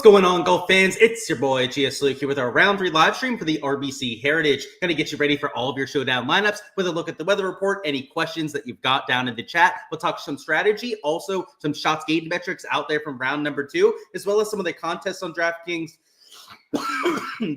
What's going on, golf fans? It's your boy GS Luke here with our round 3 live stream for the RBC Heritage. Gonna get you ready for all of your showdown lineups with a look at the weather report, any questions that you've got down in the chat. We'll talk some strategy, also some shots gained metrics out there from round number 2, as well as some of the contests on DraftKings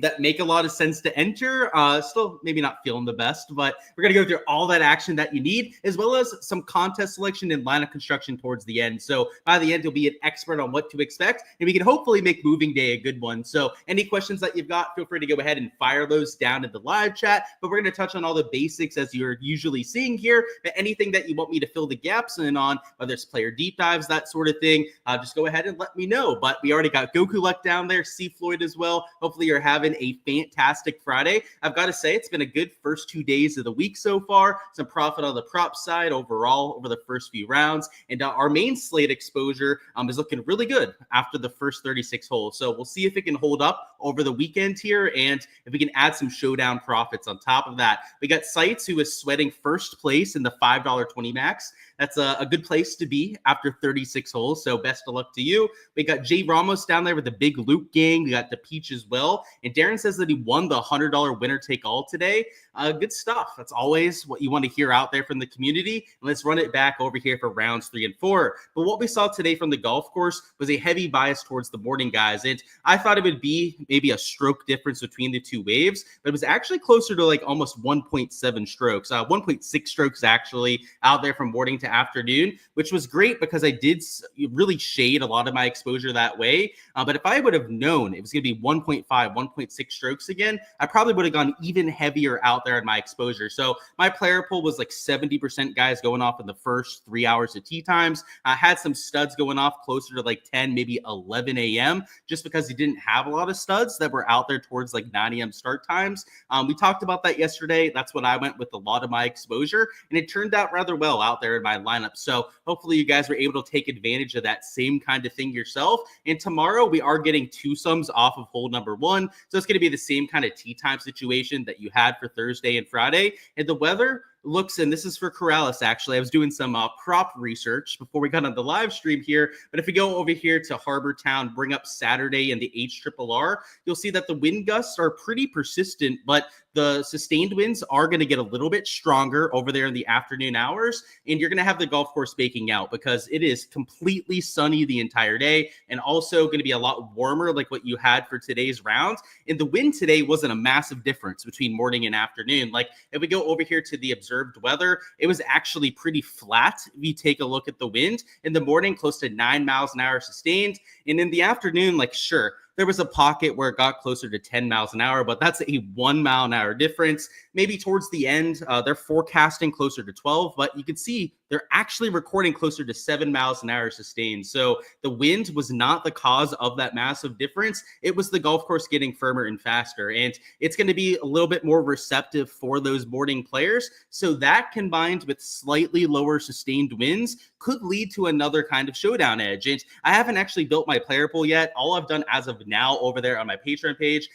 that make a lot of sense to enter. Still maybe not feeling the best, but we're going to go through all that action that you need, as well as some contest selection and lineup construction towards the end. So by the end, you'll be an expert on what to expect, and we can hopefully make moving day a good one. So any questions that you've got, feel free to go ahead and fire those down in the live chat, but we're going to touch on all the basics as you're usually seeing here. But anything that you want me to fill the gaps in on, whether it's player deep dives, that sort of thing, just go ahead and let me know. But we already got Goku Luck down there, C. Floyd as well. Hopefully you're having a fantastic Friday. I've got to say, it's been a good first 2 days of the week so far. Some profit on the prop side overall over the first few rounds. And our main slate exposure is looking really good after the first 36 holes. So we'll see if it can hold up over the weekend here, and if we can add some showdown profits on top of that. We got Sites, who is sweating first place in the $5.20 max. That's a good place to be after 36 holes, so best of luck to you. We got Jay Ramos down there with the big Luke gang. We got the Peach as well. And Darren says that he won the $100 winner-take-all today. Good stuff. That's always what you want to hear out there from the community. And let's run it back over here for rounds 3 and 4. But what we saw today from the golf course was a heavy bias towards the morning guys. And I thought it would be maybe a stroke difference between the two waves, but it was actually closer to like almost 1.7 strokes, 1.6 strokes actually out there from morning to afternoon, which was great because I did really shade a lot of my exposure that way. But if I would have known it was going to be 1.5, 1.6 strokes again, I probably would have gone even heavier out there in my exposure. So my player pool was like 70% guys going off in the first 3 hours of tee times. I had some studs going off closer to like 10, maybe 11 a.m. just because he didn't have a lot of studs that were out there towards like 9 a.m. start times. We talked about that yesterday. That's what I went with a lot of my exposure, and it turned out rather well out there in my lineup. So hopefully you guys were able to take advantage of that same kind of thing yourself. And tomorrow we are getting two sums off of hole number 1. So it's going to be the same kind of tee time situation that you had for Thursday and Friday. And the weather looks, and this is for Corrales actually, I was doing some prop research before we got on the live stream here, but if we go over here to Harbor Town, bring up Saturday and the HRRR, you'll see that the wind gusts are pretty persistent, but the sustained winds are going to get a little bit stronger over there in the afternoon hours, and you're going to have the golf course baking out because it is completely sunny the entire day, and also going to be a lot warmer like what you had for today's round. And the wind today wasn't a massive difference between morning and afternoon. Like if we go over here to the observed weather, it was actually pretty flat. If you take a look at the wind in the morning, close to 9 miles an hour sustained, and in the afternoon, like sure, there was a pocket where it got closer to 10 miles an hour, but that's a 1 mile an hour difference. Maybe towards the end, they're forecasting closer to 12, but you can see they're actually recording closer to 7 miles an hour sustained. So the wind was not the cause of that massive difference. It was the golf course getting firmer and faster, and it's going to be a little bit more receptive for those morning players. So that combined with slightly lower sustained winds could lead to another kind of showdown edge. And I haven't actually built my player pool yet. All I've done as of now over there on my Patreon page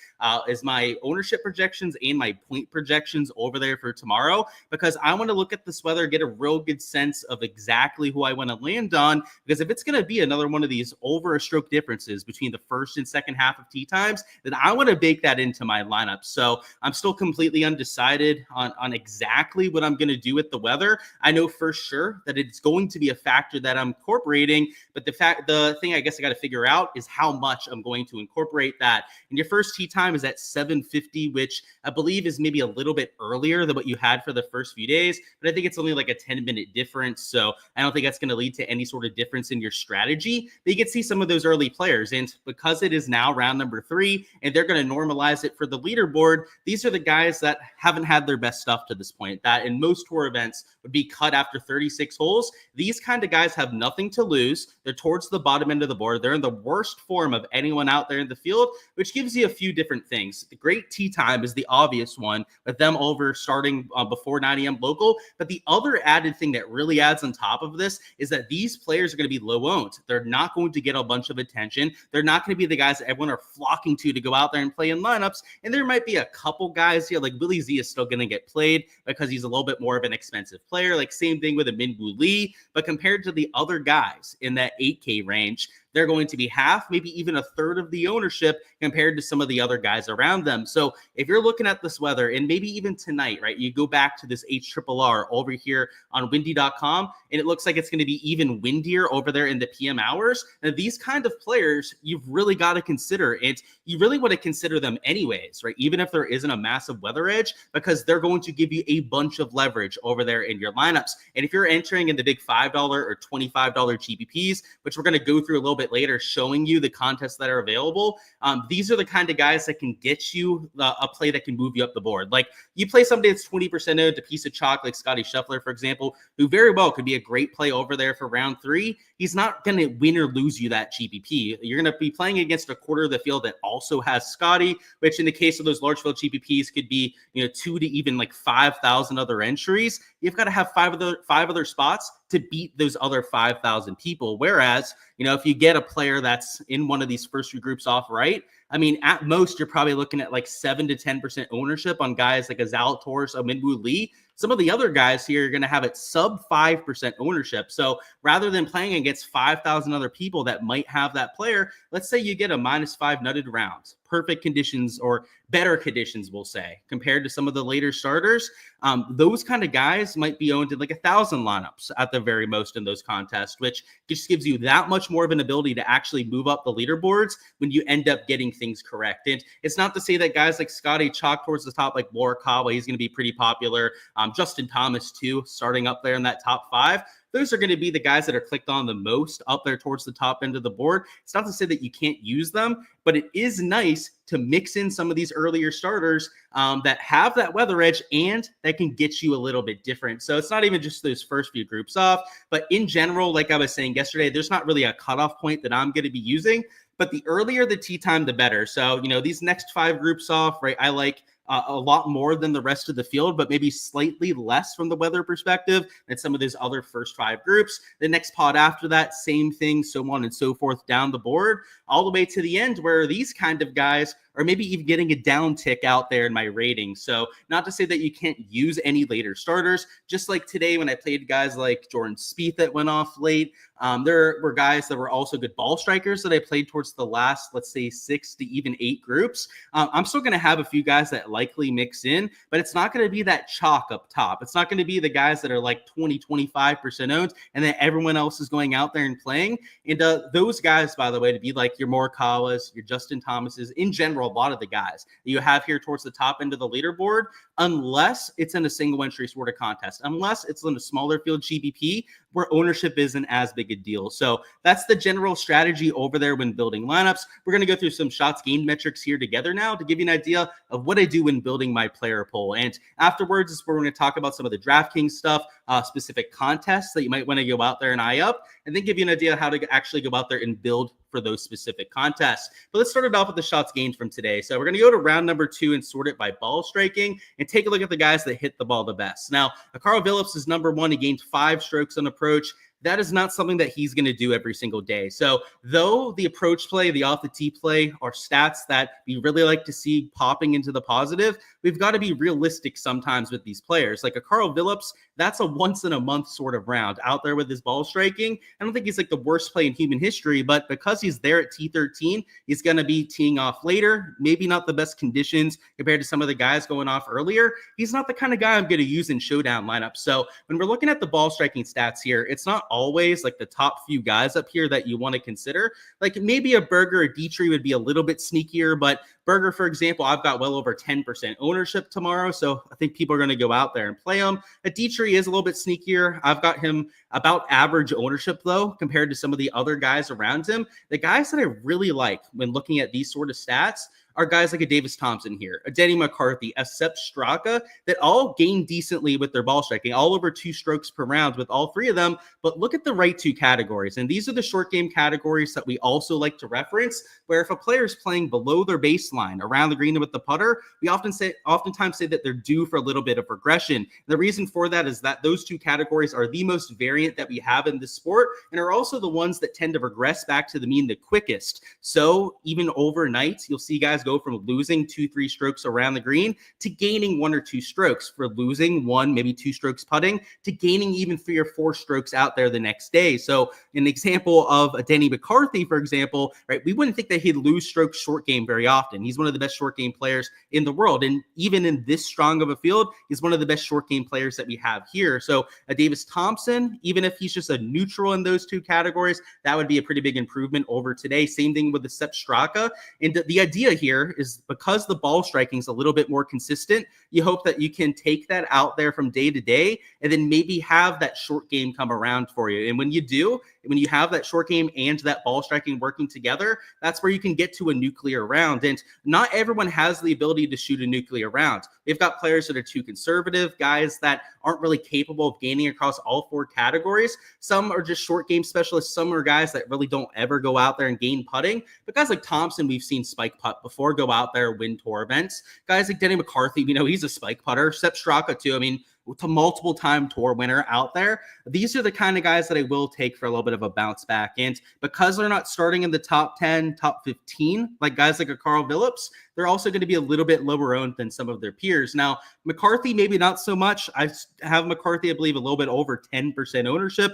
is my ownership projections and my point projections over there for tomorrow, because I want to look at this weather, get a real good sense of exactly who I want to land on, because if it's going to be another one of these over a stroke differences between the first and second half of tee times, then I want to bake that into my lineup. So I'm still completely undecided on exactly what I'm going to do with the weather. I know for sure that it's going to be a factor that I'm incorporating, but the thing I guess I got to figure out is how much I'm going to incorporate that. And your first tee time is at 7:50, which I believe is maybe a little bit earlier than what you had for the first few days, but I think it's only like a 10-minute difference. So I don't think that's going to lead to any sort of difference in your strategy. But you can see some of those early players, and because it is now round number 3 and they're going to normalize it for the leaderboard, these are the guys that haven't had their best stuff to this point, that in most tour events would be cut after 36 holes. These kind of guys have nothing to lose. They're towards the bottom end of the board. They're in the worst form of anyone out there in the field, which gives you a few different things. The great tee time is the obvious one, with them over starting before 9 a.m. local. But the other added thing that really adds on top of this is that these players are going to be low owned. They're not going to get a bunch of attention. They're not going to be the guys that everyone are flocking to go out there and play in lineups. And there might be a couple guys here, like Willie Z is still going to get played because he's a little bit more of an expensive player. Like same thing with a Minwoo Lee. But compared to the other guys in that 8K range, they're going to be half, maybe even a third of the ownership compared to some of the other guys around them. So if you're looking at this weather, and maybe even tonight, right, you go back to this HRRR over here on windy.com, and it looks like it's going to be even windier over there in the PM hours. Now, these kind of players, you've really got to consider, and you really want to consider them anyways, right? Even if there isn't a massive weather edge, because they're going to give you a bunch of leverage over there in your lineups. And if you're entering in the big $5 or $25 GPPs, which we're going to go through a little bit later, showing you the contests that are available, these are the kind of guys that can get you a play that can move you up the board. Like, you play somebody that's 20% owned, a piece of chalk like Scotty Scheffler, for example, who very well could be a great play over there for round 3. He's not going to win or lose you that GPP. You're going to be playing against a quarter of the field that also has Scotty, which in the case of those large field GPPs could be, 2 to even like 5,000 other entries. You've got to have five other spots to beat those other 5,000 people. Whereas, if you get a player that's in one of these first few groups off right, I mean, at most, you're probably looking at like 7 to 10% ownership on guys like a Zalatoris, a Minwoo Lee. Some of the other guys here are going to have it sub 5% ownership. So rather than playing against 5,000 other people that might have that player, let's say you get a -5 nutted round, perfect conditions or better conditions, we'll say, compared to some of the later starters. Those kind of guys might be owned in like 1,000 lineups at the very most in those contests, which just gives you that much more of an ability to actually move up the leaderboards when you end up getting things correct. And it's not to say that guys like Scotty chalk towards the top, like Morikawa, he's going to be pretty popular. Justin Thomas, too, starting up there in that top 5. Those are going to be the guys that are clicked on the most up there towards the top end of the board. It's not to say that you can't use them, but it is nice to mix in some of these earlier starters that have that weather edge and that can get you a little bit different. So it's not even just those first few groups off, but in general, like I was saying yesterday, there's not really a cutoff point that I'm going to be using, but the earlier the tee time, the better. So, these next 5 groups off, right, I like a lot more than the rest of the field, but maybe slightly less from the weather perspective than some of those other first 5 groups. The next pod after that, same thing, so on and so forth down the board, all the way to the end where these kind of guys are maybe even getting a down tick out there in my rating. So not to say that you can't use any later starters, just like today when I played guys like Jordan Spieth that went off late. There were guys that were also good ball strikers that I played towards the last, let's say 6 to even 8 groups. I'm still going to have a few guys that likely mix in, but it's not going to be that chalk up top. It's not going to be the guys that are like 20-25% owned and then everyone else is going out there and playing. And those guys, by the way, to be like your Morikawas, your Justin Thomases, in general, a lot of the guys that you have here towards the top end of the leaderboard, unless it's in a single entry sort of contest, unless it's in a smaller field GBP where ownership isn't as big a deal. So that's the general strategy over there when building lineups. We're going to go through some shots gained metrics here together now to give you an idea of what I do when building my player pool. And afterwards is where we're going to talk about some of the DraftKings stuff, specific contests that you might want to go out there and eye up, and then give you an idea how to actually go out there and build for those specific contests. But let's start it off with the shots gained from today. So we're going to go to round number 2 and sort it by ball striking and take a look at the guys that hit the ball the best. Now, Carl Phillips is number 1. He gained 5 strokes on approach. That is not something that he's going to do every single day. So though the approach play, the off the tee play are stats that we really like to see popping into the positive, we've got to be realistic sometimes with these players. Like a Carl Phillips, that's a once in a month sort of round out there with his ball striking. I don't think he's like the worst play in human history, but because he's there at T13, he's going to be teeing off later, maybe not the best conditions compared to some of the guys going off earlier. He's not the kind of guy I'm going to use in showdown lineups. So when we're looking at the ball striking stats here, it's not always like the top few guys up here that you want to consider. Like maybe a Berger or Dietrich would be a little bit sneakier, but Berger, for example, I've got well over 10% ownership tomorrow, so I think people are going to go out there and play him. A Dietrich is a little bit sneakier. I've got him about average ownership, though, compared to some of the other guys around him. The guys that I really like when looking at these sort of stats are guys like a Davis Thompson here, a Denny McCarthy, a Sepp Straka, that all gain decently with their ball striking, all over 2 strokes per round with all 3 of them. But look at the right 2 categories. And these are the short game categories that we also like to reference, where if a player is playing below their baseline around the green with the putter, we oftentimes say that they're due for a little bit of regression. The reason for that is that those 2 categories are the most variant that we have in this sport and are also the ones that tend to regress back to the mean the quickest. So even overnight, you'll see guys go go from losing 2-3 strokes around the green to gaining 1 or 2 strokes, for losing 1, maybe 2 strokes putting to gaining even 3 or 4 strokes out there the next day. So an example of a Denny McCarthy, for example, right? We wouldn't think that he'd lose strokes short game very often. He's one of the best short game players in the world. And even in this strong of a field, he's one of the best short game players that we have here. So a Davis Thompson, even if he's just a neutral in those 2 categories, that would be a pretty big improvement over today. Same thing with the Sepp Straka. And the idea here is, because the ball striking is a little bit more consistent, you hope that you can take that out there from day to day and then maybe have that short game come around for you. And when you do, when you have that short game and that ball striking working together, that's where you can get to a nuclear round. And not everyone has the ability to shoot a nuclear round. They've got players that are too conservative, guys that aren't really capable of gaining across all 4 categories. Some are just short game specialists. Some are guys that really don't ever go out there and gain putting. But guys like Thompson, we've seen spike putt before, go out there, win tour events. Guys like Denny McCarthy, we know he's a spike putter. Sepp Straka too. I mean, to multiple time tour winner out there. These are the kind of guys that I will take for a little bit of a bounce back. And because they're not starting in the top 10, top 15, like guys like a Carl Phillips, they're also going to be a little bit lower owned than some of their peers. Now, McCarthy, maybe not so much. I have McCarthy, I believe, a little bit over 10% ownership.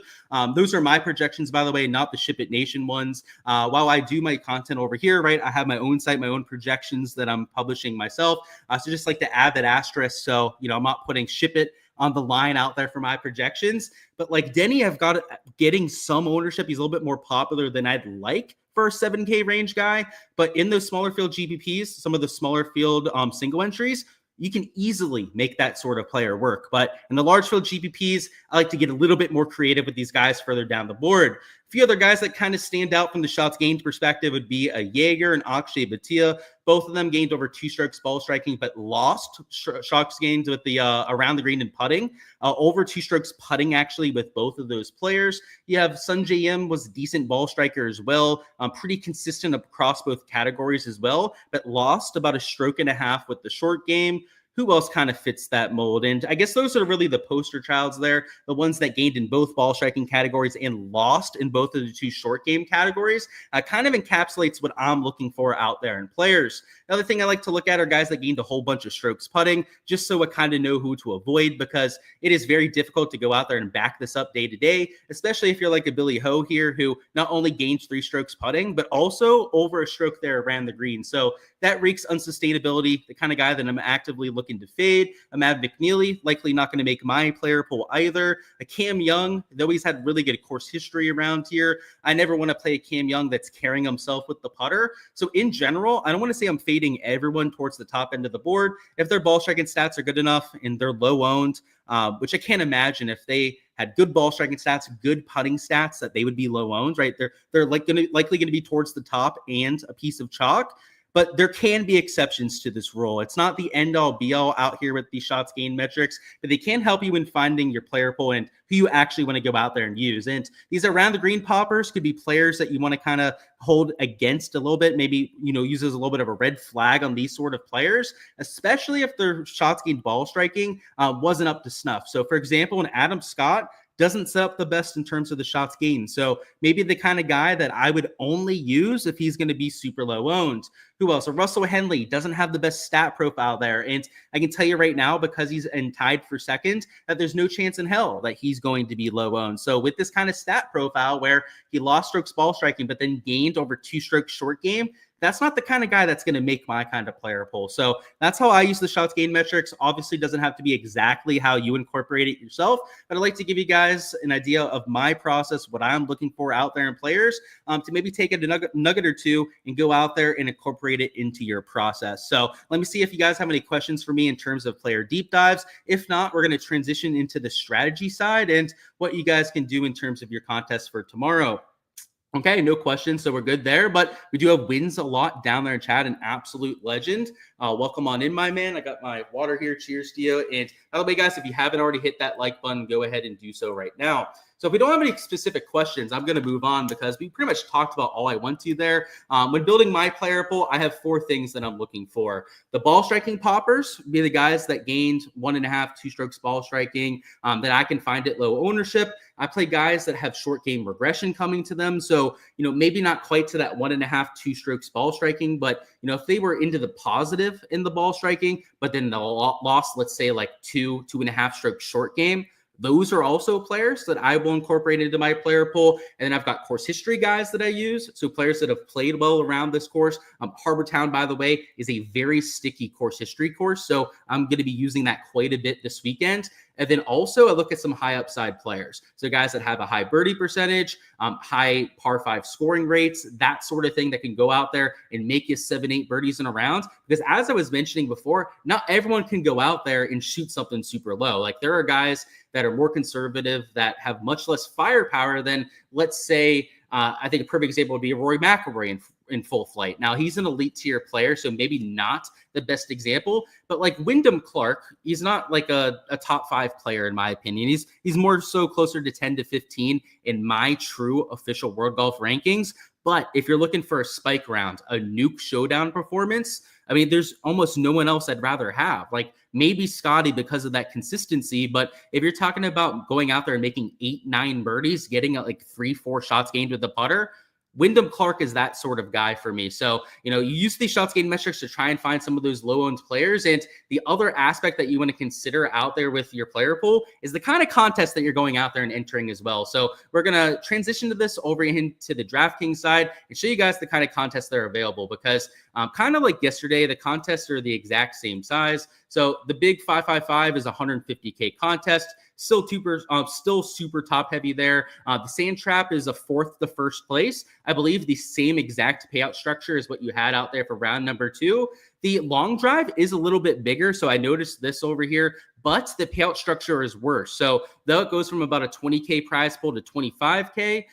Those are my projections, by the way, not the Ship It Nation ones. While I do my content over here, right, I have my own site, my own projections that I'm publishing myself. So just like to add that asterisk. So, I'm not putting Ship It on the line out there for my projections. But like Denny, I've got getting some ownership. He's a little bit more popular than I'd like for a 7K range guy. But in those smaller field GPPs, some of the smaller field single entries, you can easily make that sort of player work. But in the large field GPPs, I like to get a little bit more creative with these guys further down the board. A few other guys that kind of stand out from the shots gained perspective would be a Jaeger and Akshay Bhatia. Both of them gained over 2 strokes ball striking, but lost shots gained with the around the green and putting. Over 2 strokes putting, actually, with both of those players. You have Sunjay Im, was a decent ball striker as well. Pretty consistent across both categories as well, but lost about 1.5 strokes with the short game. Who else kind of fits that mold? And I guess those are really the poster childs there, the ones that gained in both ball striking categories and lost in both of the 2 short game categories. Kind of encapsulates what I'm looking for out there in players. Another thing I like to look at are guys that gained a whole bunch of strokes putting, just so I kind of know who to avoid, because it is very difficult to go out there and back this up day to day, especially if you're like a Billy Ho here, who not only gains 3 strokes putting, but also over 1 stroke there around the green. So that reeks unsustainability, the kind of guy that I'm actively looking to fade. A Matt McNeely, likely not going to make my player pool either. A Cam Young, though he's had really good course history around here, I never want to play a Cam Young that's carrying himself with the putter. So in general, I don't want to say I'm fading everyone towards the top end of the board. If their ball striking stats are good enough and they're low owned, which I can't imagine if they had good ball striking stats, good putting stats, that they would be low owned, right? They're likely going to be towards the top and a piece of chalk. But there can be exceptions to this rule. It's not the end-all, be-all out here with these shots gained metrics, but they can help you in finding your player pool and who you actually want to go out there and use. And these around the green poppers could be players that you want to kind of hold against a little bit, maybe, use as a little bit of a red flag on these sort of players, especially if their shots gained ball striking wasn't up to snuff. So, for example, an Adam Scott doesn't set up the best in terms of the shots gained. So maybe the kind of guy that I would only use if he's going to be super low owned. Who else? So Russell Henley doesn't have the best stat profile there. And I can tell you right now, because he's tied for second, that there's no chance in hell that he's going to be low owned. So with this kind of stat profile where he lost strokes ball striking, but then gained over 2 strokes short game, that's not the kind of guy that's going to make my kind of player pool. So that's how I use the shots gained metrics. Obviously, doesn't have to be exactly how you incorporate it yourself, but I'd like to give you guys an idea of my process, what I'm looking for out there in players, to maybe take a nugget or two and go out there and incorporate it into your process. So let me see if you guys have any questions for me in terms of player deep dives. If not, we're going to transition into the strategy side and what you guys can do in terms of your contest for tomorrow. Okay, no questions, so we're good there. But we do have Wins a lot down there in chat, an absolute legend. Welcome on in, my man. I got my water here. Cheers to you. And by the way, guys, if you haven't already hit that like button, go ahead and do so right now. So if we don't have any specific questions, I'm going to move on because we pretty much talked about all I want to there. When building my player pool, I have 4 things that I'm looking for. The ball striking poppers be the guys that gained 1.5, 2 strokes ball striking that I can find at low ownership. I play guys that have short game regression coming to them. So, maybe not quite to that 1.5, 2 strokes ball striking, but, if they were into the positive in the ball striking, but then the lost, let's say like 2.5 stroke short game, those are also players that I will incorporate into my player pool. And then I've got course history guys that I use. So players that have played well around this course. Harbour Town, by the way, is a very sticky course history course. So I'm going to be using that quite a bit this weekend. And then also I look at some high upside players. So guys that have a high birdie percentage, high par 5 scoring rates, that sort of thing that can go out there and make you 7-8 birdies in a round. Because as I was mentioning before, not everyone can go out there and shoot something super low. Like there are guys that are more conservative that have much less firepower than, let's say, I think a perfect example would be Rory McIlroy in full flight. Now he's an elite tier player, so maybe not the best example, but like Wyndham Clark, he's not like a top 5 player in my opinion. He's more so closer to 10 to 15 in my true official World Golf rankings. But if you're looking for a spike round, a nuke showdown performance, I mean, there's almost no one else I'd rather have. Like maybe Scotty because of that consistency. But if you're talking about going out there and making 8-9 birdies, getting like 3-4 shots gained with the putter, Wyndham Clark is that sort of guy for me. So, you use these shots gained metrics to try and find some of those low-owned players. And the other aspect that you want to consider out there with your player pool is the kind of contest that you're going out there and entering as well. So we're going to transition to this over into the DraftKings side and show you guys the kind of contests that are available because kind of like yesterday, the contests are the exact same size. So the big 555 is a 150K contest. Still super top heavy there. The Sand Trap is a 4th to 1st place. I believe the same exact payout structure is what you had out there for round number 2. The long drive is a little bit bigger. So I noticed this over here, but the payout structure is worse. So though it goes from about a 20K prize pool to 25K,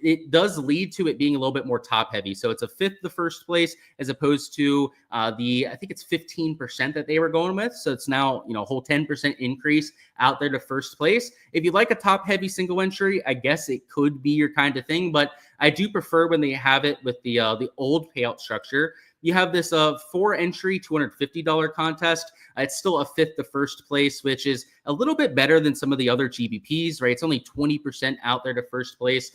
it does lead to it being a little bit more top heavy. So it's a 5th to 1st place as opposed to I think it's 15% that they were going with. So it's now, a whole 10% increase out there to 1st place. If you like a top heavy single entry, I guess it could be your kind of thing, but I do prefer when they have it with the old payout structure. You have this 4-entry $250 contest. It's still a 5th to 1st place, which is a little bit better than some of the other GBPs, right? It's only 20% out there to 1st place.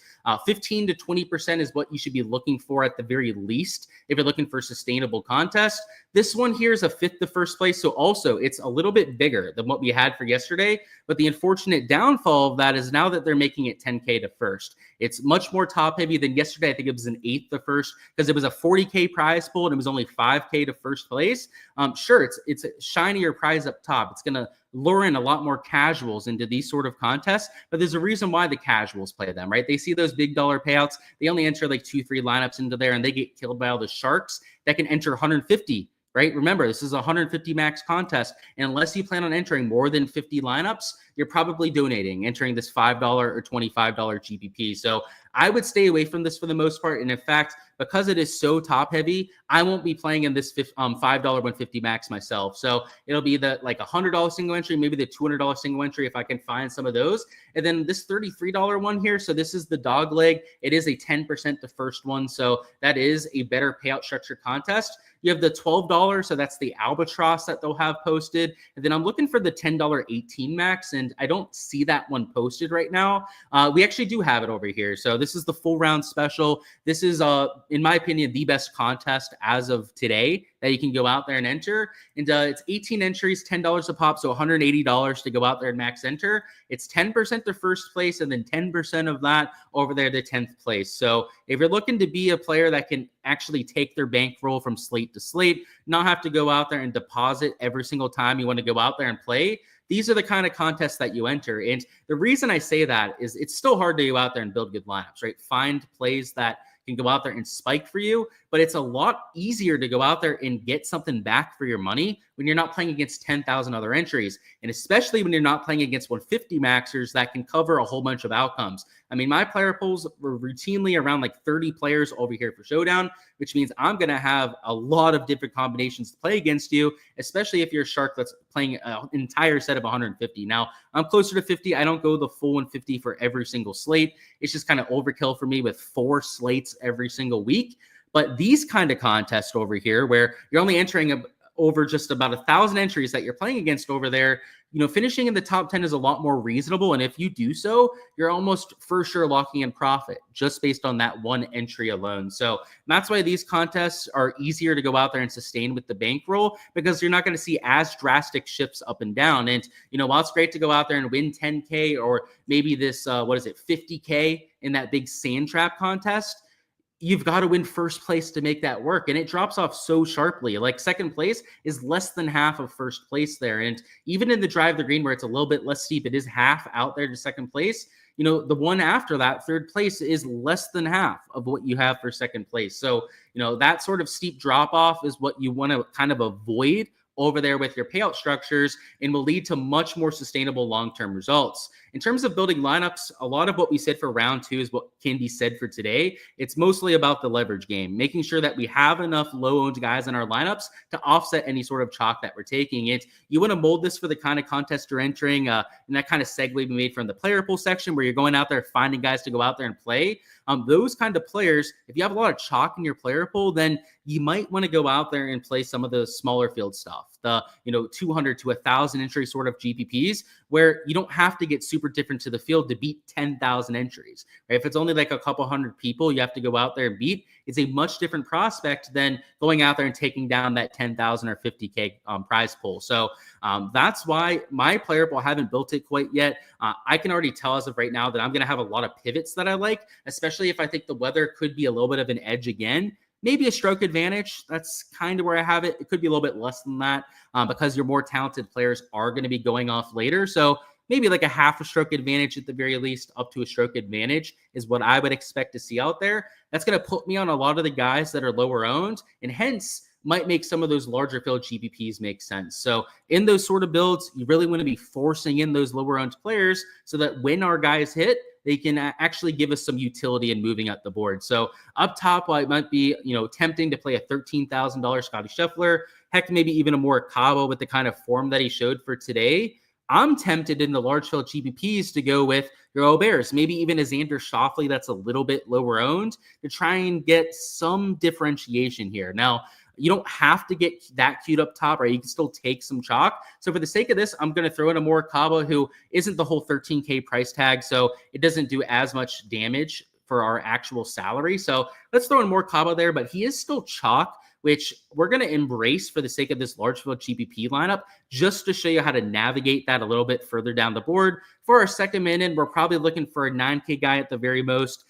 15 to 20% is what you should be looking for at the very least if you're looking for a sustainable contest. This one here is a 5th to 1st place, so also it's a little bit bigger than what we had for yesterday. But the unfortunate downfall of that is now that they're making it 10K to 1st. It's much more top heavy than yesterday. I think it was an 8th to 1st because it was a 40K prize pool and it was only 5K to 1st place. Sure, it's a shinier prize up top. It's going to lure in a lot more casuals into these sort of contests, but there's a reason why the casuals play them, right? They see those big dollar payouts. They only enter like 2-3 lineups into there and they get killed by all the sharks that can enter 150, right? Remember, this is a 150 max contest. And unless you plan on entering more than 50 lineups, you're probably donating, entering this $5 or $25 GPP. So I would stay away from this for the most part. And in fact, because it is so top heavy, I won't be playing in this $5 150 max myself. So it'll be the like $100 single entry, maybe the $200 single entry if I can find some of those. And then this $33 one here. So this is the dog leg. It is a 10% to 1st one. So that is a better payout structure contest. You have the $12, so that's the albatross that they'll have posted. And then I'm looking for the $10 18 max, and I don't see that one posted right now. We actually do have it over here. So this is the full round special. This is, in my opinion, the best contest as of today that you can go out there and enter. And it's 18 entries, $10 a pop, so $180 to go out there and max enter. It's 10% to 1st place, and then 10% of that over there to 10th place. So if you're looking to be a player that can actually take their bankroll from slate to slate, not have to go out there and deposit every single time you want to go out there and play, these are the kind of contests that you enter. And the reason I say that is it's still hard to go out there and build good lineups, right? Find plays that can go out there and spike for you, but it's a lot easier to go out there and get something back for your money when you're not playing against 10,000 other entries. And especially when you're not playing against 150 maxers that can cover a whole bunch of outcomes. I mean, my player pools were routinely around like 30 players over here for Showdown, which means I'm going to have a lot of different combinations to play against you, especially if you're a shark that's playing an entire set of 150. Now, I'm closer to 50. I don't go the full 150 for every single slate. It's just kind of overkill for me with 4 slates every single week. But these kind of contests over here, where you're only entering over just about 1,000 entries that you're playing against over there, finishing in the top 10 is a lot more reasonable. And if you do so, you're almost for sure locking in profit just based on that one entry alone. So that's why these contests are easier to go out there and sustain with the bankroll, because you're not going to see as drastic shifts up and down. And, while it's great to go out there and win 10K or maybe this, 50K in that big sand trap contest, you've got to win first place to make that work. And it drops off so sharply. Like second place is less than half of first place there. And even in the drive the green where it's a little bit less steep, it is half out there to second place. The one after that, third place, is less than half of what you have for second place. So, that sort of steep drop off is what you want to kind of avoid over there with your payout structures, and will lead to much more sustainable long-term results. In terms of building lineups, a lot of what we said for round 2 is what can be said for today. It's mostly about the leverage game, making sure that we have enough low-owned guys in our lineups to offset any sort of chalk that we're taking. You want to mold this for the kind of contest you're entering, and that kind of segue we made from the player pool section, where you're going out there finding guys to go out there and play. Those kind of players, if you have a lot of chalk in your player pool, then you might want to go out there and play some of the smaller field stuff, the 200 to 1,000 entry sort of GPPs, where you don't have to get super different to the field to beat 10,000 entries. Right? If it's only like a couple hundred people you have to go out there and beat, it's a much different prospect than going out there and taking down that 10,000 or 50K prize pool. So that's why my player pool, I haven't built it quite yet. I can already tell as of right now that I'm going to have a lot of pivots that I like, especially if I think the weather could be a little bit of an edge again. Maybe a stroke advantage. That's kind of where I have it. It could be a little bit less than that because your more talented players are going to be going off later. So maybe like a half a stroke advantage at the very least, up to a stroke advantage is what I would expect to see out there. That's going to put me on a lot of the guys that are lower owned, and hence might make some of those larger field GPPs make sense. So in those sort of builds, you really want to be forcing in those lower owned players so that when our guys hit, they can actually give us some utility in moving up the board. So up top, it might be, tempting to play a $13,000 Scotty Scheffler, heck, maybe even a Morikawa with the kind of form that he showed for today. I'm tempted in the large field GPPs to go with your Obears, maybe even a Xander Schauffele that's a little bit lower owned, to try and get some differentiation here. Now, you don't have to get that cute up top, right? You can still take some chalk. So for the sake of this, I'm going to throw in a Morikawa who isn't the whole 13K price tag, so it doesn't do as much damage for our actual salary. So let's throw in Morikawa there, but he is still chalk, which we're going to embrace for the sake of this large field GPP lineup, just to show you how to navigate that a little bit further down the board. For our second man in, we're probably looking for a 9K guy at the very most.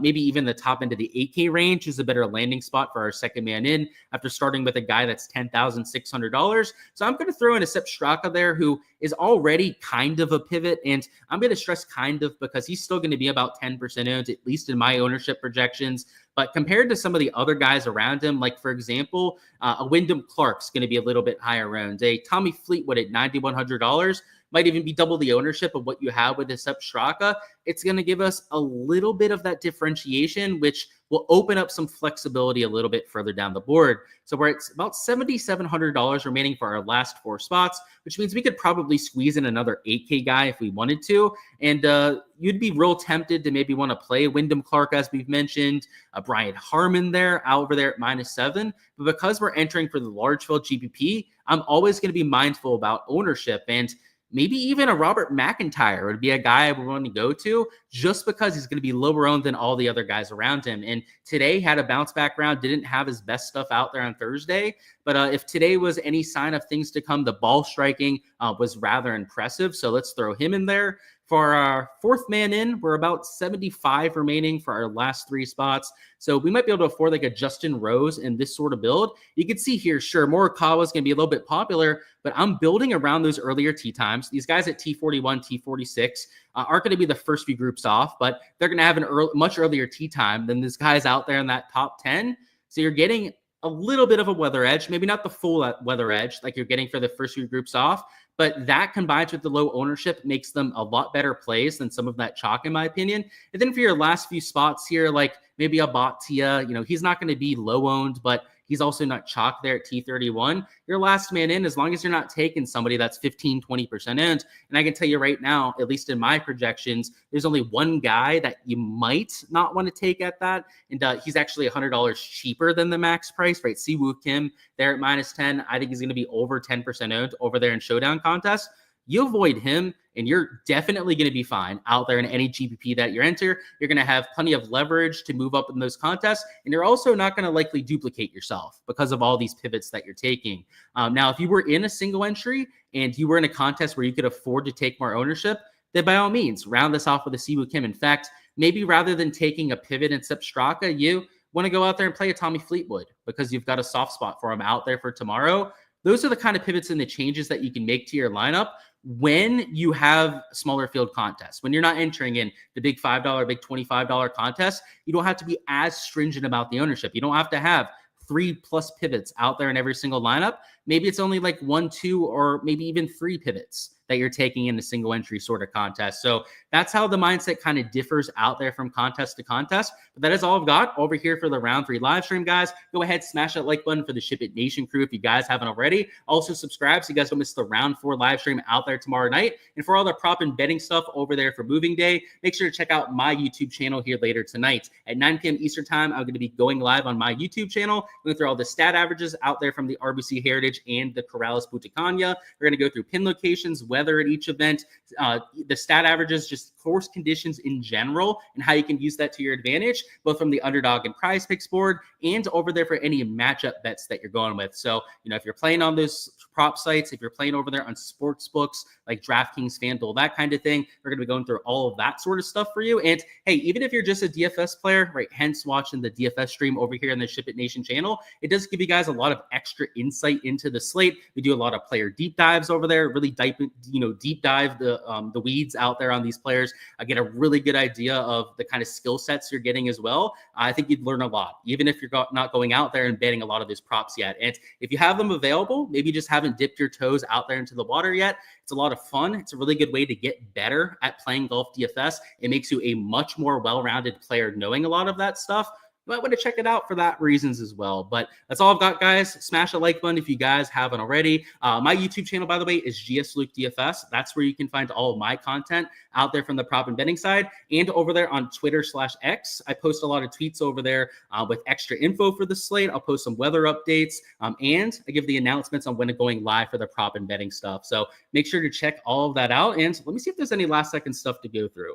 Maybe even the top end of the 8K range is a better landing spot for our second man in after starting with a guy that's $10,600. So I'm going to throw in a Sepp Straka there, who is already kind of a pivot. And I'm going to stress kind of because he's still going to be about 10% owned, at least in my ownership projections. But compared to some of the other guys around him, like, for example, a Wyndham Clark's going to be a little bit higher owned. A Tommy Fleetwood at $9,100 might even be double the ownership of what you have with the Sepp Straka. It's going to give us a little bit of that differentiation, which will open up some flexibility a little bit further down the board. So we're at about $7,700 remaining for our last 4 spots, which means we could probably squeeze in another 8K guy if we wanted to. And you'd be real tempted to maybe want to play Wyndham Clark, as we've mentioned, Brian Harman there, over there at -7. But because we're entering for the large field GPP, I'm always going to be mindful about ownership. And maybe even a Robert McIntyre would be a guy I would want to go to, just because he's going to be lower owned than all the other guys around him. And today had a bounce back round, didn't have his best stuff out there on Thursday. But if today was any sign of things to come, the ball striking was rather impressive. So let's throw him in there. For our fourth man in, we're about 75 remaining for our last 3 spots. So we might be able to afford like a Justin Rose in this sort of build. You can see here, sure, Morikawa is going to be a little bit popular, but I'm building around those earlier tee times. These guys at T41, T46 aren't going to be the first few groups off, but they're going to have much earlier tee time than these guys out there in that top 10. So you're getting a little bit of a weather edge, maybe not the full weather edge like you're getting for the first few groups off, but that combined with the low ownership makes them a lot better plays than some of that chalk, in my opinion. And then for your last few spots here, like maybe a Bhatia, he's not going to be low owned, but he's also not chalk there at T31. Your last man in, as long as you're not taking somebody that's 15, 20% owned. And I can tell you right now, at least in my projections, there's only one guy that you might not want to take at that. And he's actually $100 cheaper than the max price, right? Siwoo Kim there at -10. I think he's going to be over 10% owned over there in Showdown contest. You avoid him, and you're definitely going to be fine out there in any GPP that you enter. You're going to have plenty of leverage to move up in those contests, and you're also not going to likely duplicate yourself because of all these pivots that you're taking. Now, if you were in a single entry and you were in a contest where you could afford to take more ownership, then by all means, round this off with a Siwoo Kim. In fact, maybe rather than taking a pivot in Sepp Straka, you want to go out there and play a Tommy Fleetwood because you've got a soft spot for him out there for tomorrow. Those are the kind of pivots and the changes that you can make to your lineup when you have smaller field contests. When you're not entering in the big $5, big $25 contests, you don't have to be as stringent about the ownership. You don't have to have 3+ pivots out there in every single lineup. Maybe it's only like 1, 2, or maybe even 3 pivots that you're taking in a single entry sort of contest. So that's how the mindset kind of differs out there from contest to contest. But that is all I've got over here for the round 3 live stream, guys. Go ahead, smash that like button for the SHIPIT Nation crew if you guys haven't already. Also subscribe so you guys don't miss the round 4 live stream out there tomorrow night. And for all the prop and betting stuff over there for moving day, make sure to check out my YouTube channel here later tonight at 9 p.m. Eastern time. I'm going to be going live on my YouTube channel, going through all the stat averages out there from the RBC Heritage and the Corrales Butacania. We're going to go through pin locations, weather at each event, the stat averages, just course conditions in general, and how you can use that to your advantage, both from the underdog and prize picks board and over there for any matchup bets that you're going with. So, if you're playing on those prop sites, if you're playing over there on sports books like DraftKings, FanDuel, that kind of thing, we're going to be going through all of that sort of stuff for you. And hey, even if you're just a DFS player, right, hence watching the DFS stream over here on the SHIPIT Nation channel, it does give you guys a lot of extra insight into the slate. We do a lot of player deep dives over there, really deep dive the weeds out there on these players. I get a really good idea of the kind of skill sets you're getting as well. I think you'd learn a lot, even if you're not going out there and betting a lot of these props yet. And if you have them available, maybe you just haven't dipped your toes out there into the water yet. It's a lot of fun. It's a really good way to get better at playing golf DFS. It makes you a much more well-rounded player knowing a lot of that stuff. You might want to check it out for that reasons as well. But that's all I've got, guys. Smash a like button if you guys haven't already. My YouTube channel, by the way, is GSLukeDFS. That's where you can find all of my content out there from the prop and betting side. And over there on Twitter/X, I post a lot of tweets over there with extra info for the slate. I'll post some weather updates, and I give the announcements on when it's going live for the prop and betting stuff. So make sure to check all of that out. And let me see if there's any last-second stuff to go through.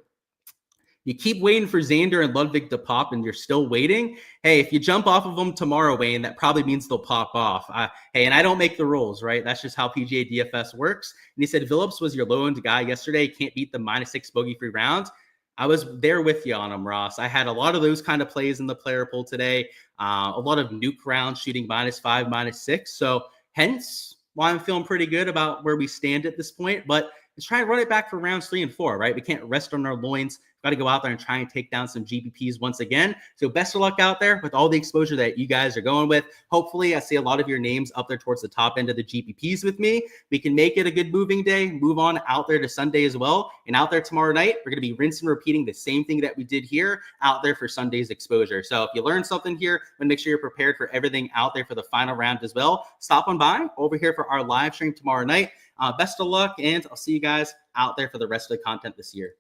You keep waiting for Xander and Ludwig to pop and you're still waiting. Hey, if you jump off of them tomorrow, Wayne, that probably means they'll pop off. Hey, and I don't make the rules, right? That's just how PGA DFS works. And he said, Phillips was your low-owned guy yesterday. Can't beat the -6 bogey-free rounds. I was there with you on him, Ross. I had a lot of those kind of plays in the player pool today. A lot of nuke rounds shooting -5, -6. So hence why I'm feeling pretty good about where we stand at this point. But let's try and run it back for rounds 3 and 4, right? We can't rest on our loins. Got to go out there and try and take down some GPPs once again. So best of luck out there with all the exposure that you guys are going with. Hopefully, I see a lot of your names up there towards the top end of the GPPs with me. We can make it a good moving day, move on out there to Sunday as well. And out there tomorrow night, we're going to be rinsing and repeating the same thing that we did here out there for Sunday's exposure. So if you learned something here, and make sure you're prepared for everything out there for the final round as well. Stop on by over here for our live stream tomorrow night. Best of luck, and I'll see you guys out there for the rest of the content this year.